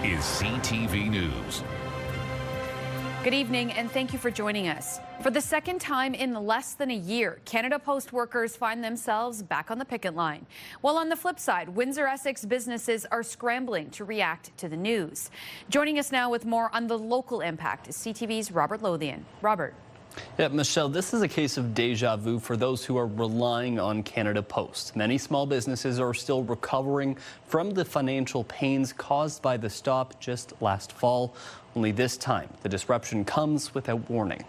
is CTV News. Good evening, and thank you for joining us. For the second time in less than a year, Canada Post workers find themselves back on the picket line. While on the flip side, Windsor, Essex businesses are scrambling to react to the news. Joining us now with more on the local impact is CTV's Robert Lothian. Robert. Yeah, Michelle, this is a case of deja vu for those who are relying on Canada Post. Many small businesses are still recovering from the financial pains caused by the stop just last fall. Only this time, the disruption comes without warning.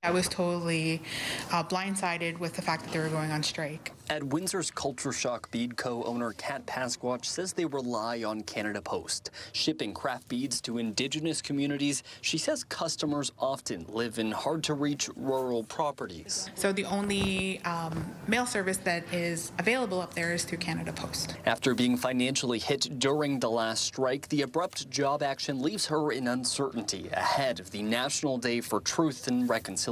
I was totally blindsided with the fact that they were going on strike. At Windsor's Culture Shock Bead Co-owner Kat Pasquatch says they rely on Canada Post. Shipping craft beads to Indigenous communities, she says customers often live in hard-to-reach rural properties. So the only mail service that is available up there is through Canada Post. After being financially hit during the last strike, the abrupt job action leaves her in uncertainty ahead of the National Day for Truth and Reconciliation.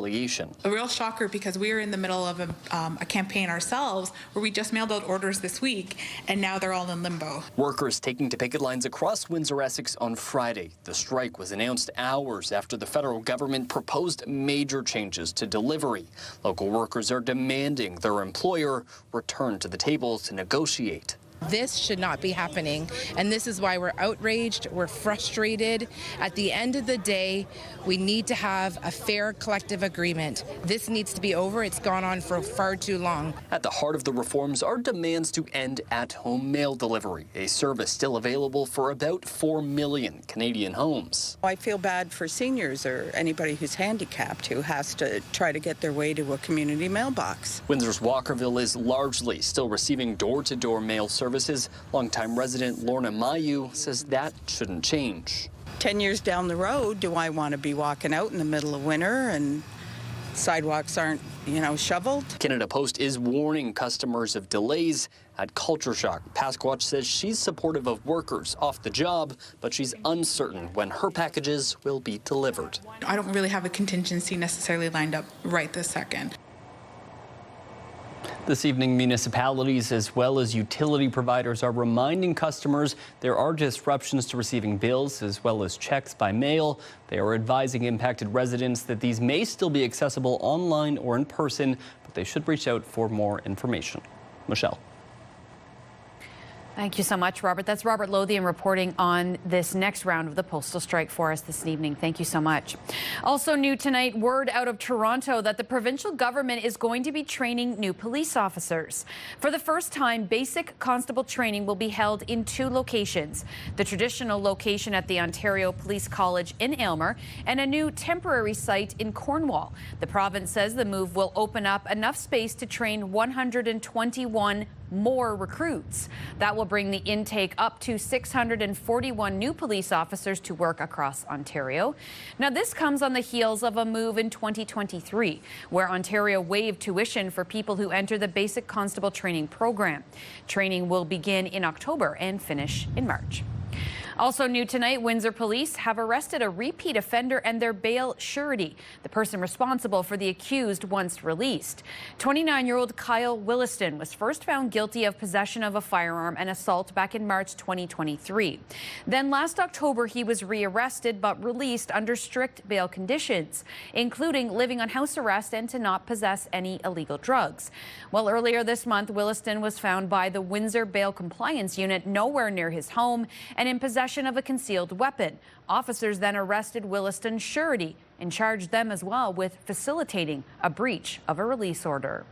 A real shocker because we are in the middle of a campaign ourselves where we just mailed out orders this week and now they're all in limbo. Workers taking to picket lines across Windsor, Essex on Friday. The strike was announced hours after the federal government proposed major changes to delivery. Local workers are demanding their employer return to the table to negotiate. This should not be happening, and this is why we're outraged, we're frustrated. At the end of the day, we need to have a fair collective agreement. This needs to be over. It's gone on for far too long. At the heart of the reforms are demands to end at-home mail delivery, a service still available for about 4 million Canadian homes. I feel bad for seniors or anybody who's handicapped who has to try to get their way to a community mailbox. Windsor's Walkerville is largely still receiving door-to-door mail services. Longtime resident Lorna Mayu says that shouldn't change. 10 years down the road, do I want to be walking out in the middle of winter and sidewalks aren't, shoveled? Canada Post is warning customers of delays. At Culture Shock, Pasquatch says she's supportive of workers off the job, but she's uncertain when her packages will be delivered. I don't really have a contingency necessarily lined up right this second. This evening, municipalities as well as utility providers are reminding customers there are disruptions to receiving bills as well as checks by mail. They are advising impacted residents that these may still be accessible online or in person, but they should reach out for more information. Michelle. Thank you so much, Robert. That's Robert Lothian reporting on this next round of the postal strike for us this evening. Thank you so much. Also new tonight, word out of Toronto that the provincial government is going to be training new police officers. For the first time, basic constable training will be held in 2 locations. The traditional location at the Ontario Police College in Aylmer and a new temporary site in Cornwall. The province says the move will open up enough space to train 121 more recruits. That will bring the intake up to 641 new police officers to work across Ontario. Now, this comes on the heels of a move in 2023, where Ontario waived tuition for people who enter the basic constable training program. Training will begin in October and finish in March. Also new tonight, Windsor police have arrested a repeat offender and their bail surety, the person responsible for the accused once released. 29-year-old Kyle Williston was first found guilty of possession of a firearm and assault back in March 2023. Then last October, he was rearrested but released under strict bail conditions, including living on house arrest and to not possess any illegal drugs. Well, earlier this month, Williston was found by the Windsor Bail Compliance Unit nowhere near his home and in possession of a concealed weapon. Officers then arrested Williston's surety and charged them as well with facilitating a breach of a release order.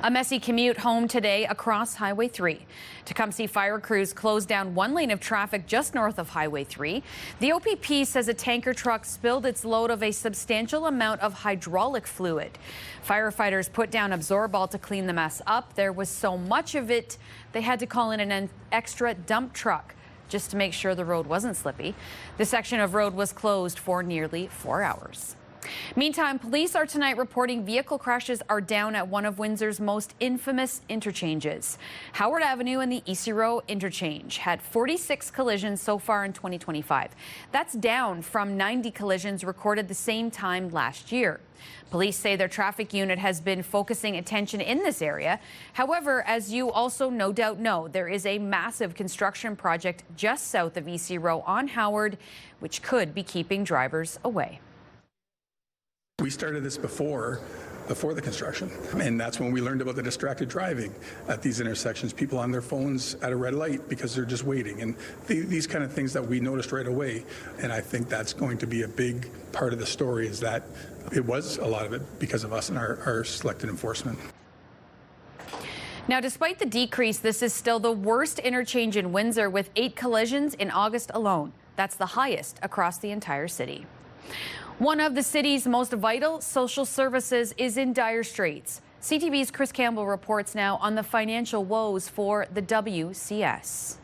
A messy commute home today across Highway 3. Tecumseh fire crews closed down 1 lane of traffic just north of Highway 3. The OPP says a tanker truck spilled its load of a substantial amount of hydraulic fluid. Firefighters put down Absorball to clean the mess up. There was so much of it, they had to call in an extra dump truck just to make sure the road wasn't slippy. The section of road was closed for nearly 4 hours. Meantime, police are tonight reporting vehicle crashes are down at one of Windsor's most infamous interchanges. Howard Avenue and the Easy Row interchange had 46 collisions so far in 2025. That's down from 90 collisions recorded the same time last year. Police say their traffic unit has been focusing attention in this area. However, as you also no doubt know, there is a massive construction project just south of Easy Row on Howard, which could be keeping drivers away. We started this before the construction, and that's when we learned about the distracted driving at these intersections, people on their phones at a red light because they're just waiting, and these kind of things that we noticed right away. And I think that's going to be a big part of the story, is that it was a lot of it because of us and our selected enforcement. Now, despite the decrease, this is still the worst interchange in Windsor, with 8 collisions in August alone. That's the highest across the entire city. One of the city's most vital social services is in dire straits. CTV's Chris Campbell reports now on the financial woes for the WCS.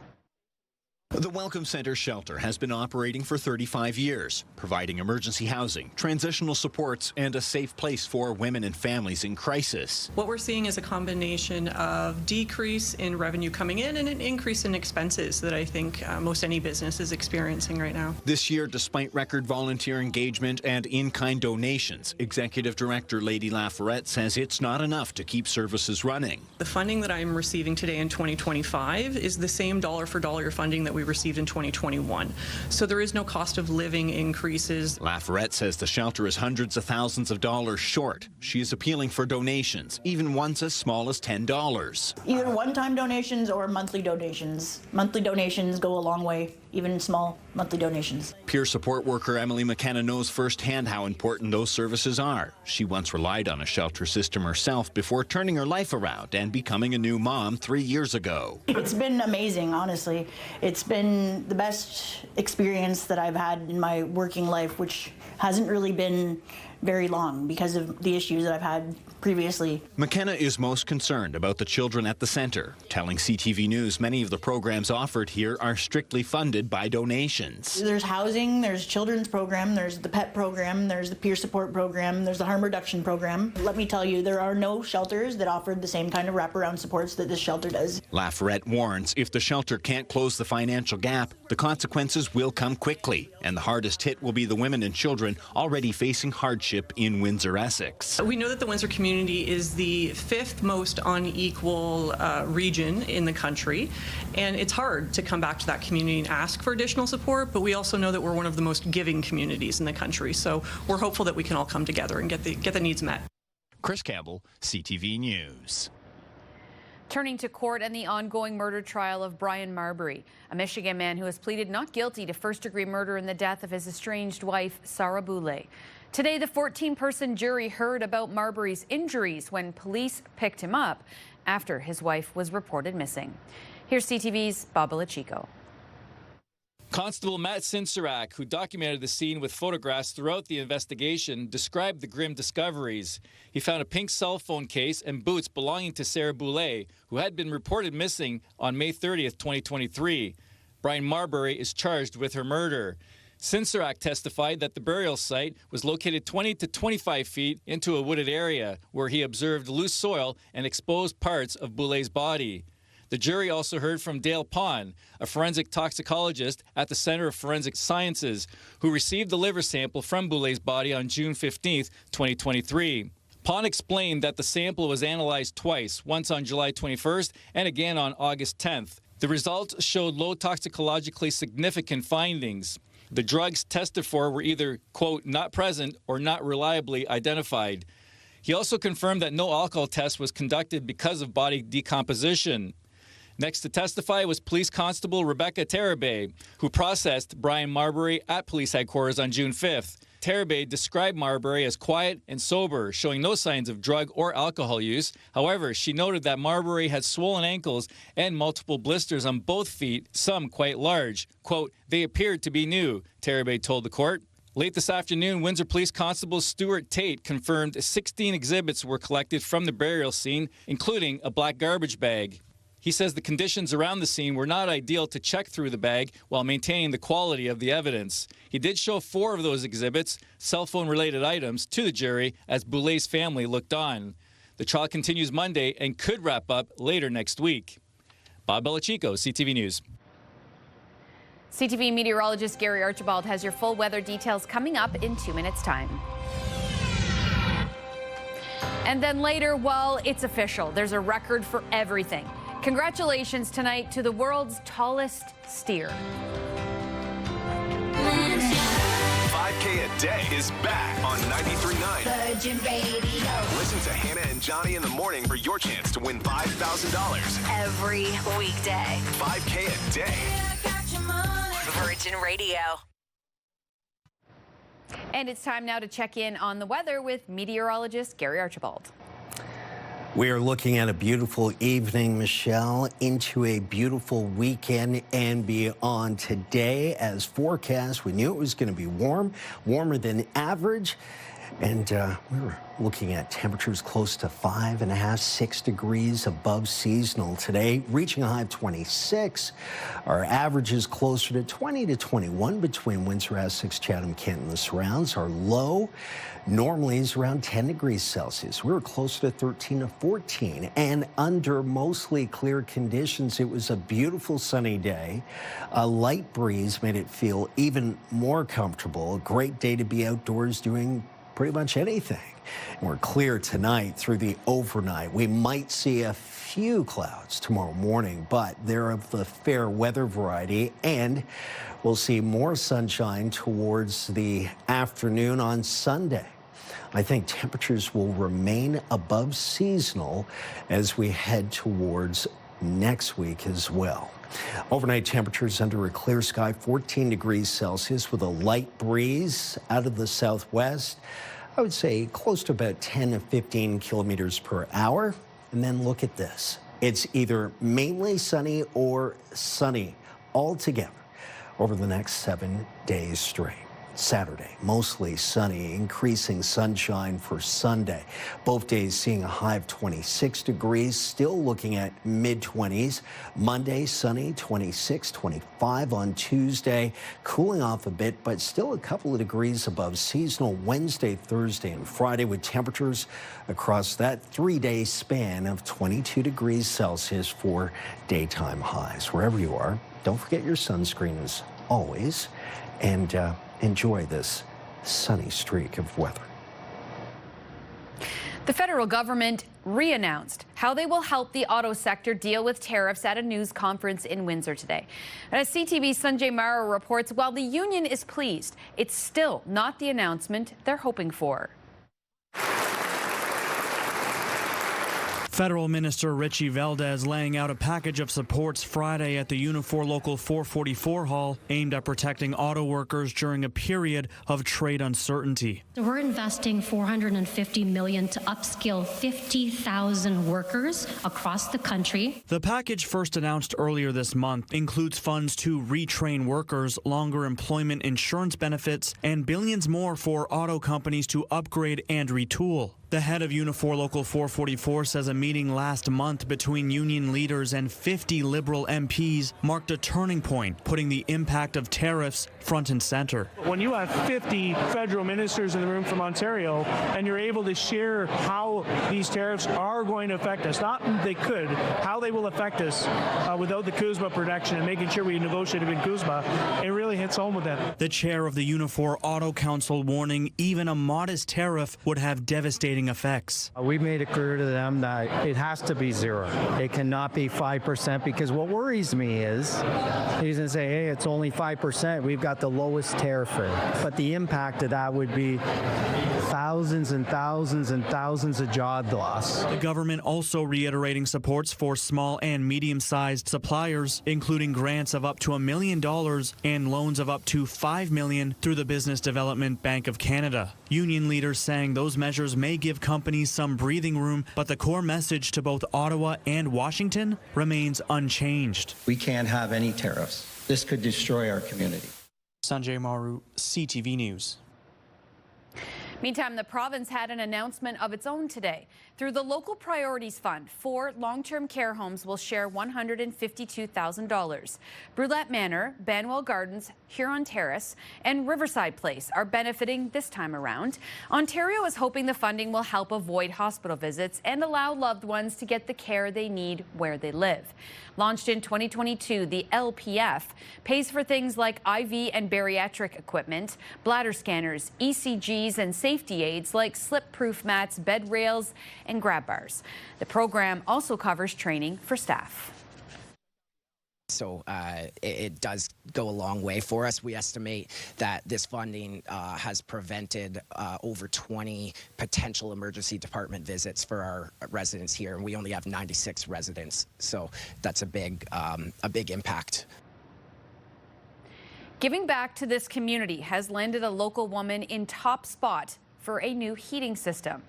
The Welcome Centre shelter has been operating for 35 years, providing emergency housing, transitional supports, and a safe place for women and families in crisis. What we're seeing is a combination of decrease in revenue coming in and an increase in expenses that I think most any business is experiencing right now. This year, despite record volunteer engagement and in-kind donations, Executive Director Lady Lafayette says it's not enough to keep services running. The funding that I'm receiving today in 2025 is the same dollar-for-dollar funding that we received in 2021. So there is no cost of living increases. Lafayette says the shelter is hundreds of thousands of dollars short. She is appealing for donations, even ones as small as $10. Either one-time donations or monthly donations. Monthly donations go a long way, even small monthly donations. Peer support worker Emily McKenna knows firsthand how important those services are. She once relied on a shelter system herself before turning her life around and becoming a new mom 3 years ago. It's been amazing, honestly. It's been the best experience that I've had in my working life, which hasn't really been very long because of the issues that I've had previously. McKenna is most concerned about the children at the centre, telling CTV News many of the programs offered here are strictly funded by donations. There's housing, there's children's program, there's the pet program, there's the peer support program, there's the harm reduction program. Let me tell you, there are no shelters that offer the same kind of wraparound supports that this shelter does. Lafayette warns if the shelter can't close the financial gap, the consequences will come quickly, and the hardest hit will be the women and children already facing hardship in Windsor, Essex. We know that the Windsor community is the 5th most unequal region in the country, and it's hard to come back to that community and ask for additional support, but we also know that we're one of the most giving communities in the country, so we're hopeful that we can all come together and get the needs met. Chris Campbell, CTV News. Turning to court and the ongoing murder trial of Brian Marbury, a Michigan man who has pleaded not guilty to first-degree murder in the death of his estranged wife, Sarah Boulay. Today, the 14-person jury heard about Marbury's injuries when police picked him up after his wife was reported missing. Here's CTV's Bob Belichico. Constable Matt Sinsarak, who documented the scene with photographs throughout the investigation, described the grim discoveries. He found a pink cell phone case and boots belonging to Sarah Boulay, who had been reported missing on May 30th, 2023. Brian Marbury is charged with her murder. Sinsarak testified that the burial site was located 20 to 25 feet into a wooded area where he observed loose soil and exposed parts of Boulay's body. The jury also heard from Dale Pond, a forensic toxicologist at the Center of Forensic Sciences, who received the liver sample from Boulay's body on June 15, 2023. Pond explained that the sample was analyzed twice, once on July 21st and again on August 10th. The results showed low toxicologically significant findings. The drugs tested for were either, quote, not present or not reliably identified. He also confirmed that no alcohol test was conducted because of body decomposition. Next to testify was Police Constable Rebecca Terabay, who processed Brian Marbury at police headquarters on June 5th. Terabay described Marbury as quiet and sober, showing no signs of drug or alcohol use. However, she noted that Marbury had swollen ankles and multiple blisters on both feet, some quite large. Quote, they appeared to be new, Terabay told the court. Late this afternoon, Windsor Police Constable Stuart Tate confirmed 16 exhibits were collected from the burial scene, including a black garbage bag. He says the conditions around the scene were not ideal to check through the bag while maintaining the quality of the evidence. He did show 4 of those exhibits, cell phone-related items, to the jury as Boulet's family looked on. The trial continues Monday and could wrap up later next week. Bob Belichico, CTV News. CTV meteorologist Gary Archibald has your full weather details coming up in 2 minutes' time. And then later, well, it's official. There's a record for everything. Congratulations tonight to the world's tallest steer. 5K a day is back on 93.9 Virgin Radio. Listen to Hannah and Johnny in the morning for your chance to win $5,000 Every weekday. 5K a day. Virgin Radio. And it's time now to check in on the weather with meteorologist Gary Archibald. We are looking at a beautiful evening, Michelle, into a beautiful weekend and beyond. Today, as forecast, we knew it was going to be warm, warmer than average. And we were looking at temperatures close to 5.5, 6 degrees above seasonal today, reaching a high of 26. Our average is closer to 20 to 21 between Windsor, Essex, Chatham, Kent, and the surrounds. Our low normally is around 10 degrees Celsius. We were closer to 13 to 14. And under mostly clear conditions, it was a beautiful sunny day. A light breeze made it feel even more comfortable. A great day to be outdoors doing pretty much anything. And we're clear tonight through the overnight. We might see a few clouds tomorrow morning, but they're of the fair weather variety, and we'll see more sunshine towards the afternoon on Sunday. I think temperatures will remain above seasonal as we head towards next week as well. Overnight temperatures under a clear sky, 14 degrees Celsius with a light breeze out of the southwest. I would say close to about 10 to 15 kilometers per hour. And then look at this. It's either mainly sunny or sunny altogether over the next 7 days straight. Saturday, mostly sunny, increasing sunshine for Sunday. Both days seeing a high of 26 degrees, still looking at mid-20s. Monday, sunny, 26, 25 on Tuesday. Cooling off a bit, but still a couple of degrees above seasonal Wednesday, Thursday, and Friday, with temperatures across that 3-day span of 22 degrees Celsius for daytime highs. Wherever you are, don't forget your sunscreen as always, and enjoy this sunny streak of weather. The federal government re-announced how they will help the auto sector deal with tariffs at a news conference in Windsor today. And as CTV's Sanjay Mara reports, while the union is pleased, it's still not the announcement they're hoping for. Federal Minister Richie Valdez laying out a package of supports Friday at the Unifor Local 444 Hall aimed at protecting auto workers during a period of trade uncertainty. We're investing $450 million to upskill 50,000 workers across the country. The package, first announced earlier this month, includes funds to retrain workers, longer employment insurance benefits, and billions more for auto companies to upgrade and retool. The head of Unifor Local 444 says a meeting last month between union leaders and 50 Liberal MPs marked a turning point, putting the impact of tariffs front and center. When you have 50 federal ministers in the room from Ontario and you're able to share how these tariffs are going to affect us, not they could, how they will affect us without the CUSMA protection and making sure we negotiated with CUSMA, it really hits home with them. The chair of the Unifor Auto Council warning even a modest tariff would have devastating effects. We made it clear to them that it has to be zero. It cannot be 5%, because what worries me is he's going to say, hey, it's only 5%. We've got the lowest tariff rate. But the impact of that would be thousands and thousands and thousands of job loss. The government also reiterating supports for small and medium-sized suppliers, including grants of up to $1 million and loans of up to $5 million through the Business Development Bank of Canada. Union leaders saying those measures may give companies some breathing room, but the core message to both Ottawa and Washington remains unchanged. We can't have any tariffs. This could destroy our community. Sanjay Maru, CTV News. Meantime, the province had an announcement of its own today. Through the Local Priorities Fund, 4 long-term care homes will share $152,000. Brulette Manor, Banwell Gardens, Huron Terrace, and Riverside Place are benefiting this time around. Ontario is hoping the funding will help avoid hospital visits and allow loved ones to get the care they need where they live. Launched in 2022, the LPF pays for things like IV and bariatric equipment, bladder scanners, ECGs, and safety aids like slip-proof mats, bed rails, and grab bars. The program also covers training for staff. So it does go a long way for us. We estimate that this funding has prevented over 20 potential emergency department visits for our residents here, and we only have 96 residents. So that's a big impact. Giving back to this community has landed a local woman in top spot for a new heating system.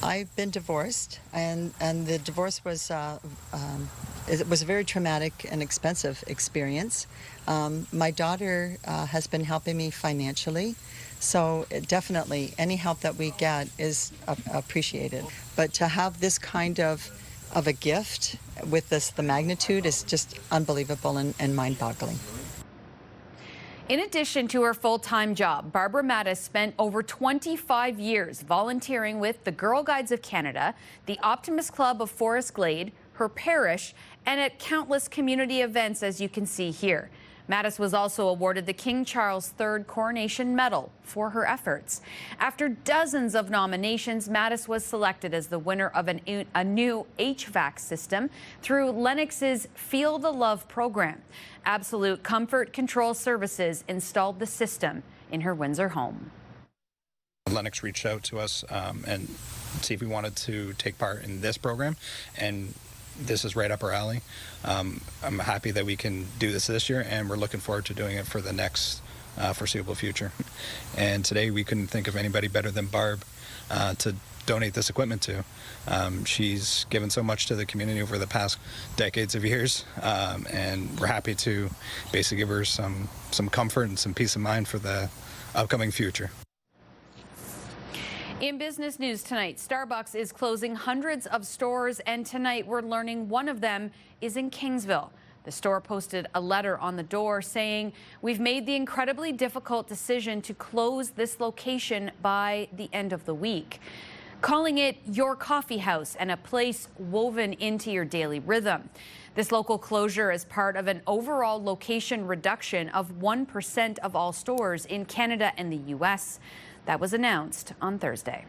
I've been divorced, and the divorce was it was a very traumatic and expensive experience. My daughter has been helping me financially, so definitely any help that we get is appreciated. But to have this kind of a gift with the magnitude is just unbelievable and mind-boggling. In addition to her full-time job, Barbara Mattis spent over 25 years volunteering with the Girl Guides of Canada, the Optimist Club of Forest Glade, her parish, and at countless community events, as you can see here. Mattis was also awarded the King Charles III Coronation Medal for her efforts. After dozens of nominations, Mattis was selected as the winner of a new HVAC system through Lennox's Feel the Love program. Absolute Comfort Control Services installed the system in her Windsor home. Lennox reached out to us and see if we wanted to take part in this program, and this is right up our alley. I'm happy that we can do this year, and we're looking forward to doing it for the next foreseeable future. And today we couldn't think of anybody better than Barb to donate this equipment to. She's given so much to the community over the past decades of years, and we're happy to basically give her some comfort and some peace of mind for the upcoming future. In business news tonight, Starbucks is closing hundreds of stores, and tonight we're learning one of them is in Kingsville. The store posted a letter on the door saying, "We've made the incredibly difficult decision to close this location by the end of the week," calling it your coffee house and a place woven into your daily rhythm. This local closure is part of an overall location reduction of 1% of all stores in Canada and the U.S. That was announced on Thursday.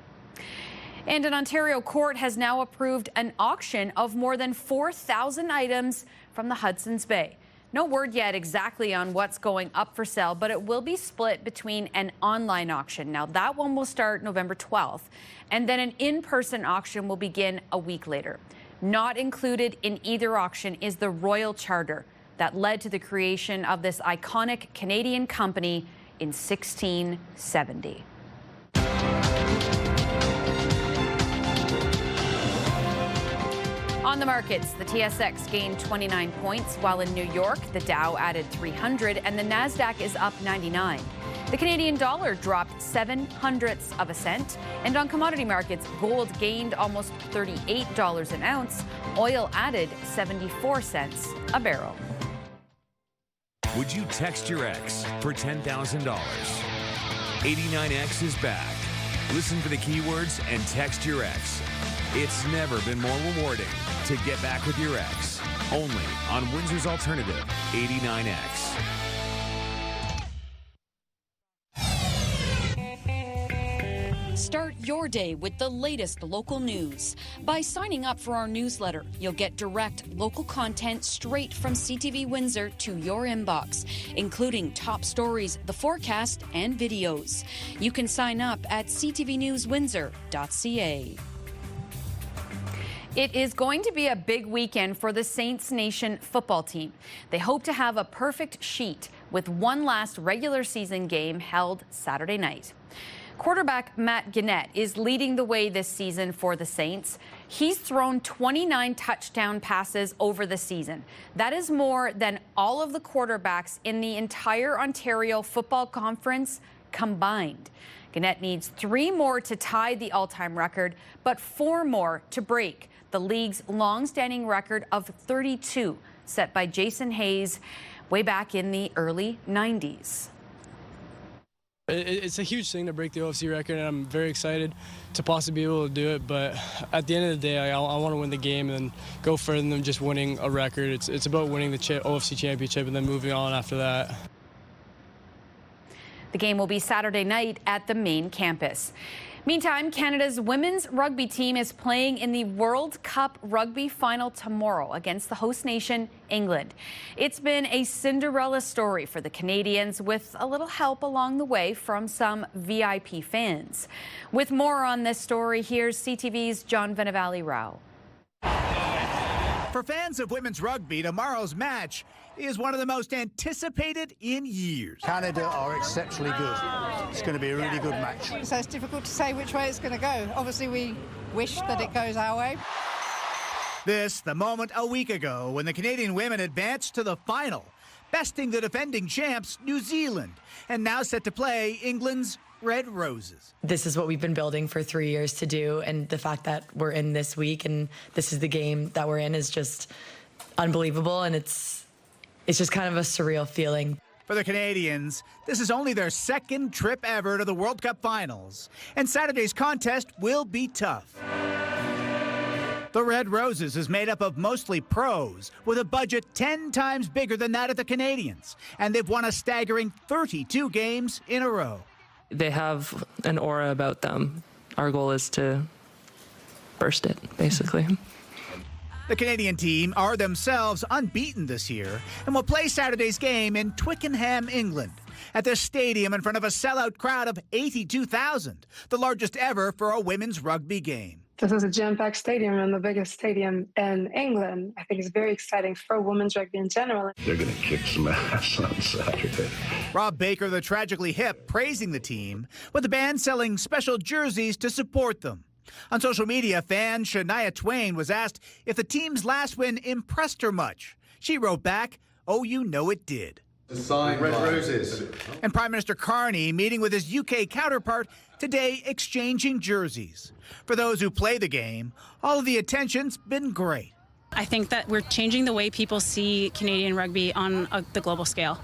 And an Ontario court has now approved an auction of more than 4,000 items from the Hudson's Bay. No word yet exactly on what's going up for sale, but it will be split between an online auction. Now, that one will start November 12th, and then an in-person auction will begin a week later. Not included in either auction is the Royal Charter that led to the creation of this iconic Canadian company in 1670. On the markets, the TSX gained 29 points, while in New York, the Dow added 300 and the Nasdaq is up 99. The Canadian dollar dropped 0.07 of a cent, and on commodity markets, gold gained almost $38 an ounce. Oil added 74 cents a barrel. Would you text your ex for $10,000? 89X is back. Listen for the keywords and text your ex. It's never been more rewarding to get back with your ex. Only on Windsor's Alternative, 89X. Start your day with the latest local news. By signing up for our newsletter, you'll get direct local content straight from CTV Windsor to your inbox, including top stories, the forecast, and videos. You can sign up at ctvnewswindsor.ca. It is going to be a big weekend for the Saints Nation football team. They hope to have a perfect sheet with one last regular season game held Saturday night. Quarterback Matt Gannett is leading the way this season for the Saints. He's thrown 29 touchdown passes over the season. That is more than all of the quarterbacks in the entire Ontario Football Conference combined. Gannett needs 3 more to tie the all-time record, but 4 more to break the league's long-standing record of 32, set by Jason Hayes way back in the early 90s. It's a huge thing to break the OFC record, and I'm very excited to possibly be able to do it. But at the end of the day, I want to win the game and go further than just winning a record. It's about winning the OFC championship and then moving on after that. The game will be Saturday night at the main campus. Meantime, Canada's women's rugby team is playing in the World Cup rugby final tomorrow against the host nation, England. It's been a Cinderella story for the Canadians, with a little help along the way from some VIP fans. With more on this story, here's CTV's John Venevali-Rao. For fans of women's rugby, tomorrow's match is one of the most anticipated in years. Canada are exceptionally good. It's going to be a really good match. So it's difficult to say which way it's going to go. Obviously, we wish that it goes our way. This, the moment a week ago when the Canadian women advanced to the final, besting the defending champs, New Zealand, and now set to play England's Red Roses. This is what we've been building for 3 years to do, and the fact that we're in this week and this is the game that we're in is just unbelievable, and it's just kind of a surreal feeling. For the Canadians, this is only their second trip ever to the World Cup finals, and Saturday's contest will be tough. The Red Roses is made up of mostly pros with a budget 10 times bigger than that of the Canadians, and they've won a staggering 32 games in a row. They have an aura about them. Our goal is to burst it, basically. The Canadian team are themselves unbeaten this year and will play Saturday's game in Twickenham, England, at the stadium in front of a sellout crowd of 82,000, the largest ever for a women's rugby game. This is a jam-packed stadium and the biggest stadium in England. I think it's very exciting for women's rugby in general. They're going to kick some ass on Saturday. Rob Baker, the tragically hip, praising the team, with the band selling special jerseys to support them. On social media, fan Shania Twain was asked if the team's last win impressed her much. She wrote back, "Oh, you know it did." Red Roses. And Prime Minister Carney meeting with his UK counterpart today, exchanging jerseys. For those who play the game, all of the attention's been great. I think that we're changing the way people see Canadian rugby on the global scale.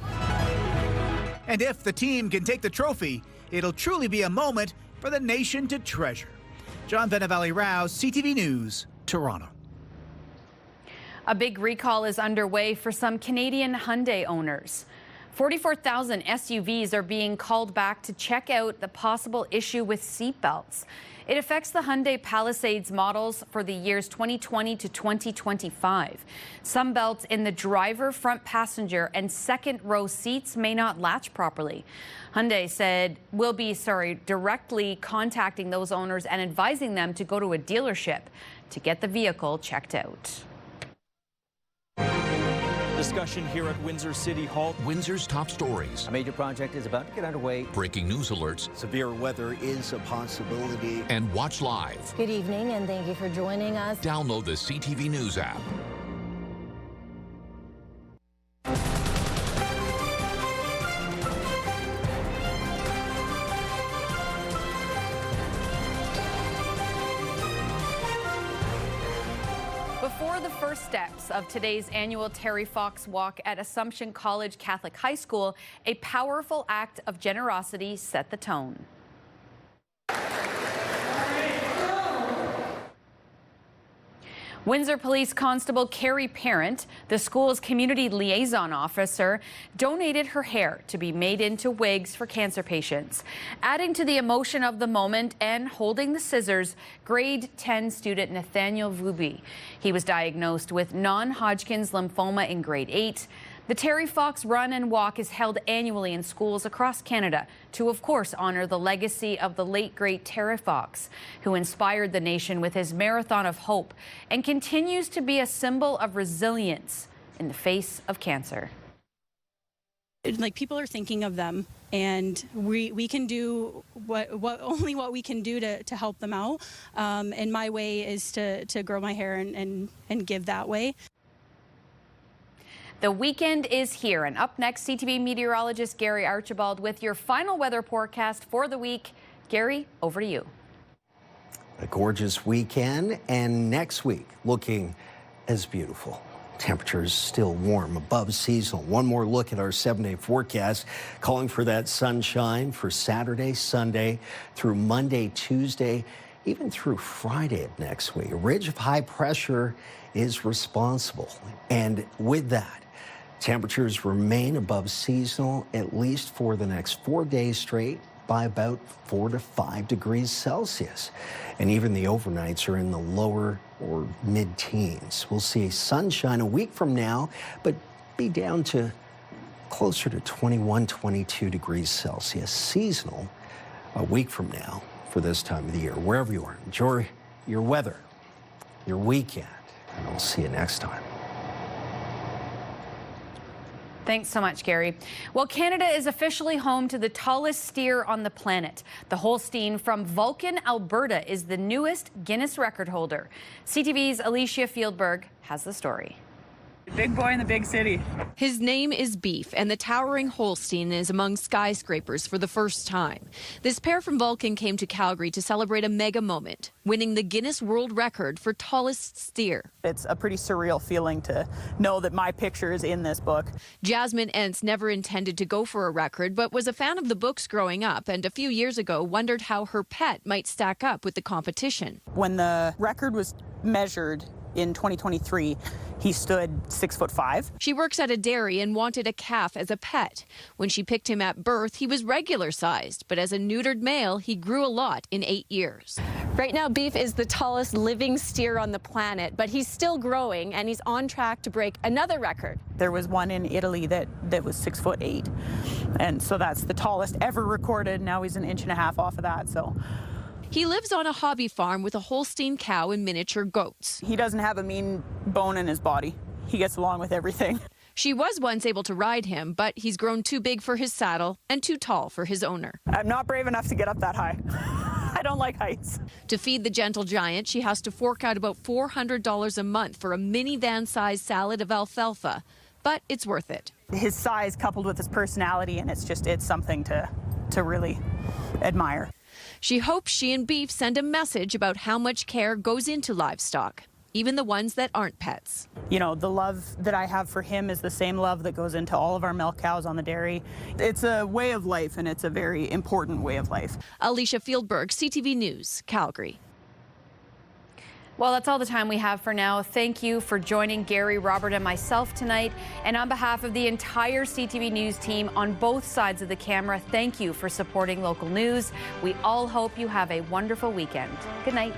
And if the team can take the trophy, it'll truly be a moment for the nation to treasure. John Venevali-Rao, CTV News, Toronto. A big recall is underway for some Canadian Hyundai owners. 44,000 SUVs are being called back to check out the possible issue with seat belts. It affects the Hyundai Palisades models for the years 2020 to 2025. Some belts in the driver, front passenger, and second row seats may not latch properly. Hyundai said we'll be directly contacting those owners and advising them to go to a dealership to get the vehicle checked out. Discussion here at Windsor City Hall. Windsor's top stories. A major project is about to get underway. Breaking news alerts. Severe weather is a possibility. And watch live. Good evening, and thank you for joining us. Download the CTV News app. Before the first steps of today's annual Terry Fox Walk at Assumption College Catholic High School, a powerful act of generosity set the tone. Windsor Police Constable Carrie Parent, the school's community liaison officer, donated her hair to be made into wigs for cancer patients. Adding to the emotion of the moment and holding the scissors, grade 10 student Nathaniel Vubi. He was diagnosed with non-Hodgkin's lymphoma in grade 8. The Terry Fox Run and Walk is held annually in schools across Canada to, of course, honor the legacy of the late, great Terry Fox, who inspired the nation with his marathon of hope and continues to be a symbol of resilience in the face of cancer. Like, people are thinking of them, and we can do only what we can do to help them out. And my way is to grow my hair and give that way. The weekend is here, and up next, CTV meteorologist Gary Archibald with your final weather forecast for the week. Gary, over to you. A gorgeous weekend, and next week looking as beautiful. Temperatures still warm, above seasonal. One more look at our 7-day forecast, calling for that sunshine for Saturday, Sunday, through Monday, Tuesday, even through Friday of next week. A ridge of high pressure is responsible, and with that, temperatures remain above seasonal at least for the next 4 days straight by about 4 to 5 degrees Celsius. And even the overnights are in the lower or mid-teens. We'll see sunshine a week from now, but be down to closer to 21, 22 degrees Celsius. Seasonal a week from now for this time of the year. Wherever you are, enjoy your weather, your weekend, and I'll see you next time. Thanks so much, Gary. Well, Canada is officially home to the tallest steer on the planet. The Holstein from Vulcan, Alberta is the newest Guinness record holder. CTV's Alicia Fieldberg has the story. Big boy in the big city. His name is Beef, and the towering Holstein is among skyscrapers for the first time. This pair from Vulcan came to Calgary to celebrate a mega moment, winning the Guinness World Record for tallest steer. It's a pretty surreal feeling to know that my picture is in this book. Jasmine Entz never intended to go for a record, but was a fan of the books growing up, and a few years ago wondered how her pet might stack up with the competition. When the record was measured in 2023, he stood 6'5". She works at a dairy and wanted a calf as a pet. When she picked him at birth, he was regular sized, but as a neutered male, he grew a lot in 8 years. Right now, Beef is the tallest living steer on the planet, but he's still growing and he's on track to break another record. There was one in Italy that was 6'8", and so that's the tallest ever recorded. Now he's 1.5 inches off of that. So. He lives on a hobby farm with a Holstein cow and miniature goats. He doesn't have a mean bone in his body. He gets along with everything. She was once able to ride him, but he's grown too big for his saddle and too tall for his owner. I'm not brave enough to get up that high. I don't like heights. To feed the gentle giant, she has to fork out about $400 a month for a minivan-sized salad of alfalfa, but it's worth it. His size coupled with his personality, and it's something to really admire. She hopes she and Beef send a message about how much care goes into livestock, even the ones that aren't pets. You know, the love that I have for him is the same love that goes into all of our milk cows on the dairy. It's a way of life, and it's a very important way of life. Alicia Fieldberg, CTV News, Calgary. Well, that's all the time we have for now. Thank you for joining Gary, Robert, and myself tonight. And on behalf of the entire CTV News team on both sides of the camera, thank you for supporting local news. We all hope you have a wonderful weekend. Good night.